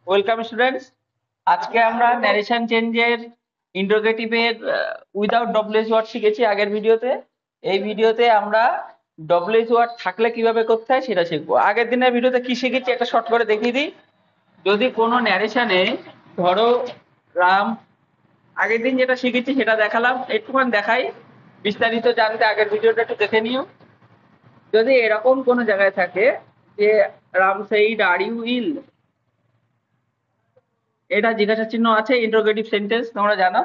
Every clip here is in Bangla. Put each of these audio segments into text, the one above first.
Welcome students. আজকে আমরা ন্যারেশন চেঞ্জের ইন্টারোগেটিভের উইদাউট ডব্লিউএইচ ওয়ার্ড শিখেছি আগের ভিডিওতে। এই ভিডিওতে আমরা ডব্লিউএইচ ওয়ার্ড থাকলে কিভাবে করতে হয় সেটা শিখবো। আগের দিনের ভিডিওতে কি শিখেছি একটা শর্ট করে দেখিয়ে দিই। যদি কোনো ন্যারেশনে ধরো রাম, আগের দিন যেটা শিখেছি সেটা দেখালাম, একটুখানি দেখাই। বিস্তারিত জানতে আগের ভিডিওটা একটু দেখে নিও। যদি এরকম কোনো জায়গায় থাকে যে Ram said are you ill, এটা জিজ্ঞাসা চিহ্ন আছে, ইন্টারোগেটিভ সেন্টেন্স তোমরা জানো।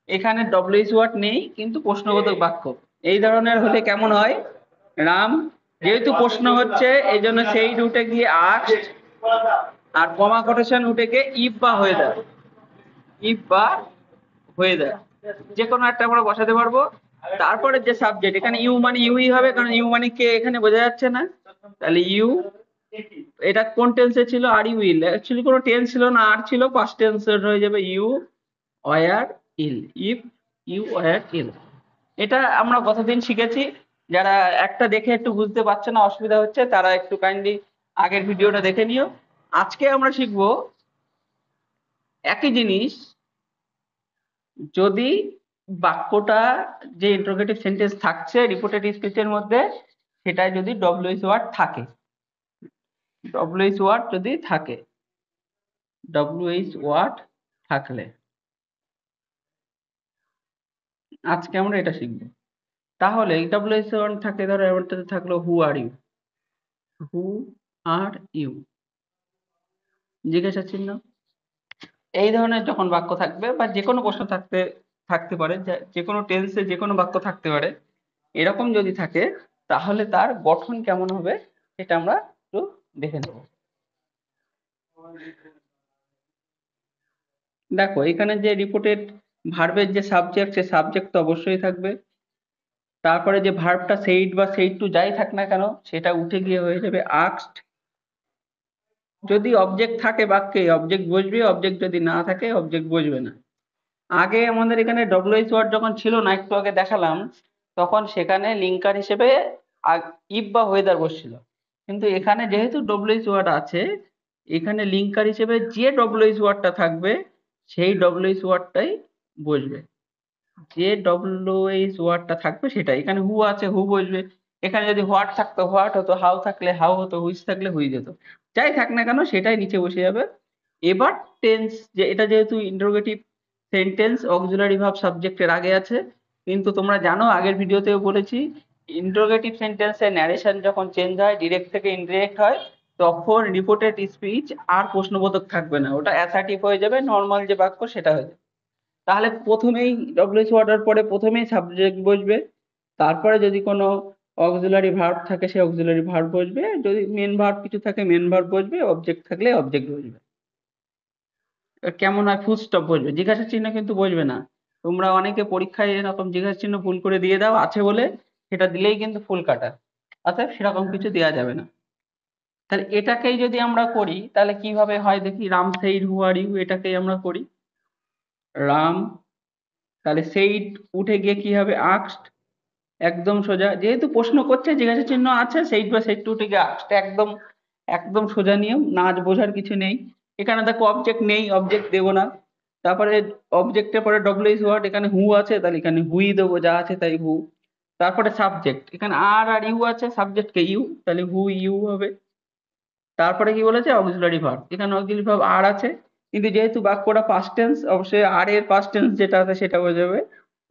এখানে ডব্লিউএইচ ওয়ার্ড নেই কিন্তু প্রশ্নবোধক বাক্য। এই ধরনের হলে কেমন হয়? রাম, যেহেতু প্রশ্ন হচ্ছে এই জন্য সেই উঠে গিয়ে আস্কড, আর কমা কোটেশন উঠে গিয়ে ইফ বা হয়ে যায়, ইফ বা হয়ে যায়, যে কোনো একটা আমরা বসাতে পারবো। তারপরে যে সাবজেক্ট, এখানে ইউ মানে ইউই হবে, কারণ ইউ মানে কে এখানে বোঝা যাচ্ছে না, তাহলে ইউ। এটা কোন টেন্সে ছিল? আর ইউ উইল, অ্যাকচুয়ালি কোনো টেন্স ছিল না, আর ছিল, পাস্ট টেন্স হয়ে যাবে you were ill, if you were ill. এটা আমরা গতদিন শিখেছি। যারা একটা দেখে একটু বুঝতে পারছে না, অসুবিধা হচ্ছে, তারা একটু কাইন্ডলি আগের ভিডিওটা দেখে নিও। আজকে আমরা শিখবো একই জিনিস, যদি বাক্যটা যে ইন্টারোগেটিভ সেন্টেন্স থাকছে রিপোর্টেড স্পিচের মধ্যে, সেটায় যদি ডব্লিউএইচ ওয়ার্ড থাকে, ডব্লিউএইচ ওয়ার্ড যদি থাকে, ডব্লিউএইচ ওয়ার্ড থাকলে আজকে আমরা এটা শিখবো। তাহলে ডব্লিউএইচ ওয়ার্ড থাকে, ধরো এমনটাতে থাকলো হু are you, who are you, জিজ্ঞাসা চিহ্ন। এই ধরনের যখন বাক্য থাকবে বা যে কোনো প্রশ্ন থাকতে থাকতে পারে, যে কোনো টেন্সে যে কোনো বাক্য থাকতে পারে, এরকম যদি থাকে তাহলে তার গঠন কেমন হবে সেটা আমরা একটু দেখে নেব। দেখো এখানে যে রিপোর্টেড ভার্বের যে সাবজেক্ট, সে সাবজেক্ট তো অবশ্যই থাকবে। তারপরে যে ভার্বটা সেইড বা সেইড টু যাই থাক না কেন, সেটা উঠে গিয়ে হয়ে যাবে আস্কড। যদি অবজেক্ট থাকে বাক্যে, অবজেক্ট বসবে, অবজেক্ট যদি না থাকে অবজেক্ট বসবে না। আগে আমাদের এখানে ডব্লিউএইচ ওয়ার্ড যখন ছিল না, একটু আগে দেখালাম, তখন সেখানে লিঙ্কার হিসেবে ইফ বা ওয়েদার বসছিল। কিন্তু এখানে যেহেতু ডব্লিউএইচ ওয়ার্ড আছে, এখানে লিঙ্কার হিসেবে যে ডব্লিউএইচ ওয়ার্ডটা থাকবে সেই ডব্লিউএইচ ওয়ার্ডটাই বসবে। যে ডব্লিউএইচ ওয়ার্ডটা থাকবে সেটাই, এখানে হু আছে হু বসবে। এখানে যদি হোয়াট থাকতো হোয়াট হতো, হাউ থাকলে হাউ হতো, হুইচ থাকলে হুইচ হতো। যাই থাক না কেন সেটাই নিচে বসে যাবে। এবার টেন্স, যে এটা যেহেতু ইন্টারোগেটিভ সেন্টেন্স, অক্সিলারি ভার্ব সাবজেক্টের আগে আছে। কিন্তু তোমরা জানো আগের ভিডিওতেও বলেছি, ইন্টারোগেটিভ সেন্টেন্সের ন্যারেশন যখন চেঞ্জ হয়, ডিরেক্ট থেকে ইনডিরেক্ট হয়, তখন রিপোর্টেড স্পিচ আর প্রশ্নবোধক থাকবে না, ওটা অ্যাসার্টিভ হয়ে যাবে, নর্মাল যে বাক্য সেটা হয়ে যাবে। তাহলে প্রথমেই ডব্লিউএইচ ওয়ার্ডের পরে প্রথমেই সাবজেক্ট বসবে। তারপরে যদি কোনো অক্সিলারি ভার্ব থাকে সে অক্সিলারি ভার্ব বসবে, যদি মেন ভার্ব কিছু থাকে মেন ভার্ব বসবে, অবজেক্ট থাকলে অবজেক্ট বসবে। কেমন হয়? ফুল স্টপ বসবে, জিজ্ঞাসা চিহ্ন কিন্তু বসবে না। তোমরা অনেকে পরীক্ষায় এরকম জিজ্ঞাসা চিহ্ন ভুল করে দিয়ে দাও, আছে বলে সেটা দিলেই কিন্তু ফুল কাটা, অর্থাৎ সেরকম কিছু দেওয়া যাবে না। তাহলে এটাকেই যদি আমরা করি তাহলে কিভাবে হয় দেখি। Ram said who are you, এটাকেই আমরা করি। রাম, তাহলে সেইড উঠে গিয়ে কি হবে? আস্কড। একদম সোজা, যেহেতু প্রশ্ন করছে জিজ্ঞাসা চিহ্ন আছে, সেইড বা সেইড টু থেকে আস্কড, একদম একদম সোজা নিয়ম, নাচ বোঝার কিছু নেই। এখানে দেখো অবজেক্ট নেই, অবজেক্ট দেবো না। তারপরে অবজেক্টের পরে ডব্লিউএইচ ওয়ার্ড, এখানে হু আছে তাহলে এখানে হুই দেবো, যা আছে তাই হু। তারপরে সাবজেক্ট, এখানে আর আর ইউ আছে, সাবজেক্টকে ইউ, তাহলে হু ইউ হবে। তারপরে কি বলেছে? অক্সিলারি ভার্ব, এখানে অক্সিলারি ভার্ব আর আছে, কিন্তু যেহেতু বাক্যটা পাস্ট টেন্স, অবশ্যই আর এর পাস্ট টেন্স যেটা আছে সেটা হয়ে যাবে,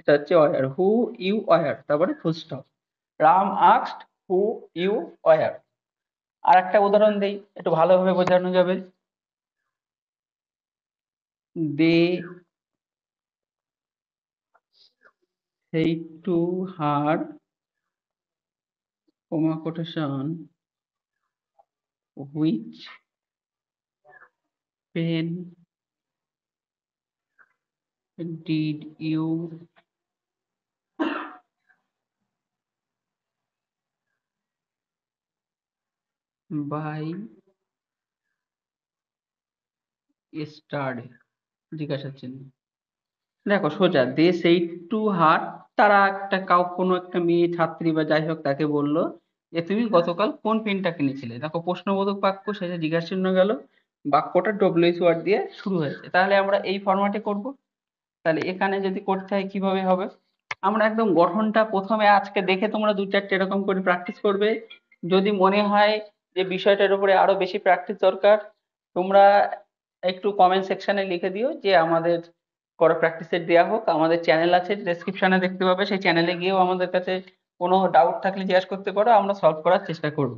এটা হচ্ছে ওয়ার, হু ইউ ওয়ার, তারপরে full stop. Ram asked who you were. আর একটা উদাহরণ দেই, একটু ভালোভাবে বোঝানো যাবে। দে সেই to her, comma quotation, which pen did you buy yesterday, জিজ্ঞাসা চিহ্ন। দেখো সোজা, দে সেই টু হার, তারা একটা কোনো একটা মেয়ে ছাত্রী বা যাই হোক তাকে বললো যে তুমি গতকাল কোন পেনটা কিনেছিলে। দেখো প্রশ্নবোধক বাক্য, শেষে জিজ্ঞাসা চিহ্ন গেল, বাক্যটা ডব্লিউএইচ ওয়ার্ড দিয়ে শুরু হয়েছে, তাহলে আমরা এই ফরম্যাটে করব। তাহলে এখানে যদি করতে হয় কিভাবে হবে, আমরা একদম গঠনটা প্রথমে আজকে দেখে তোমরা 2-4টে এরকম করে প্র্যাকটিস করবে। যদি মনে হয় যে বিষয়টার উপরে আরো বেশি প্র্যাকটিস দরকার, তোমরা একটু কমেন্ট সেকশনে লিখে দিও যে আমাদের পরে প্র্যাকটিসের দেওয়া হোক। আমাদের চ্যানেল আছে, ডেসক্রিপশনে দেখতে পাবে, সেই চ্যানেলে গিয়েও আমাদের কাছে কোনো ডাউট থাকলে জিজ্ঞাসা করতে পারো, আমরা সলভ করার চেষ্টা করব।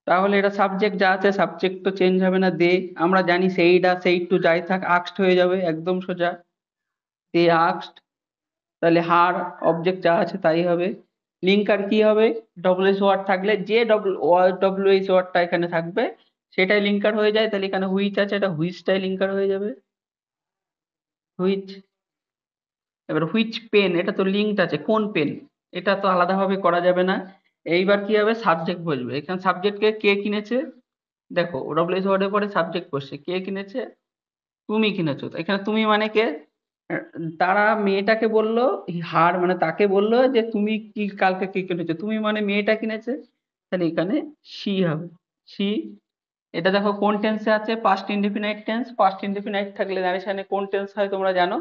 তাহলে এটা সাবজেক্ট যা আছে সাবজেক্ট তো চেঞ্জ হবে না, দে আমরা জানি সেইড আর সেইড টু যাই থাক আক্সড হয়ে যাবে একদম সোজা, দে আক্সড। তাহলে হার অবজেক্ট যা আছে তাই হবে। লিঙ্কার কি হবে, ডব্লিউএইচ ওয়ার্ড থাকলে যে ডব্লিউএইচ ওয়ার্ডটা এখানে থাকবে সেটাই লিঙ্কার হয়ে যায়। তাহলে এখানে হুইচ আছে, এটা হুইচটাই লিঙ্কার হয়ে যাবে, হুইচ। এবার হুইচ পেন, এটা তো লিঙ্কড আছে, কোন পেন, এটা তো আলাদাভাবে করা যাবে না। এইবার কি হবে, সাবজেক্ট বসবে, এখানে সাবজেক্টকে কে কিনেছে, দেখো ডব্লিউএইচ ওয়ার্ডের পরে সাবজেক্ট বসছে, কে কিনেছে, তুমি কিনেছো। তো এখানে তুমি মানে কে, আহ, তারা মেয়েটাকে বললো, হার মানে তাকে বললো যে তুমি কি কালকে কি কিনেছো, তুমি মানে মেয়েটা কিনেছে, তাহলে এখানে সি হবে, সি। এটা দেখো কোন টেন্সে আছে, past indefinite tense. Past indefinite থাকলে নারেশনে কোন টেন্স হয় তোমরা জানো,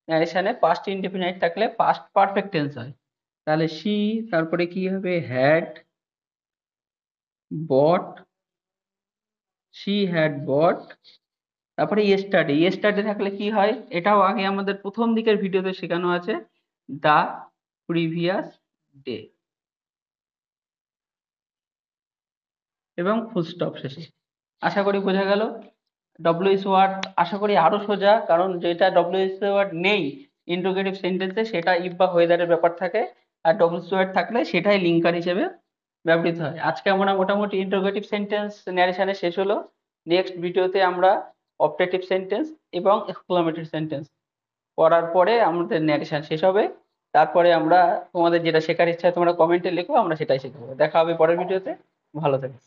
নারেশনে পাস্ট ইনডেফিনাইট থাকলে পাস্ট পারফেক্ট টেন্স হয়। তাহলে সি, তারপরে কি হবে, হ্যাড বট, সি হ্যাড বট, তারপরে ইয়েস্টারডে। ইয়েস্টারডে থাকলে কি হয়, এটাও আগে আমাদের প্রথম দিকের ভিডিওতে শেখানো আছে, দা প্রিভিয়াস ডে, এবং ফুল স্টপ শেষে। আশা করি বোঝা গেল। ডব্লিউএইচ ওয়ার্ড আশা করি আরো সোজা, কারণ যেটা ডব্লিউএইচ ওয়ার্ড নেই ইন্টারোগেটিভ সেন্টেন্সে সেটা ইফ বা হোয়েদারের ব্যাপার থাকে, আর ডব্লিউএইচ ওয়ার্ড থাকলে সেটাই লিঙ্কার হিসেবে ব্যবহৃত হয়। আজকে আমরা মোটামুটি ইন্টারোগেটিভ সেন্টেন্স ন্যারেশনে শেষ হলো। নেক্সট ভিডিওতে আমরা অপটেটিভ সেন্টেন্স এবং এক্সক্লামেটরি সেন্টেন্স পড়ার পরে আমাদের ন্যারেশন শেষ হবে। তারপরে আমরা তোমাদের যেটা শেখার ইচ্ছা হয় তোমরা কমেন্টে লেখো, আমরা সেটাই শেখাবো। দেখা হবে পরের ভিডিওতে। ভালো থেকো।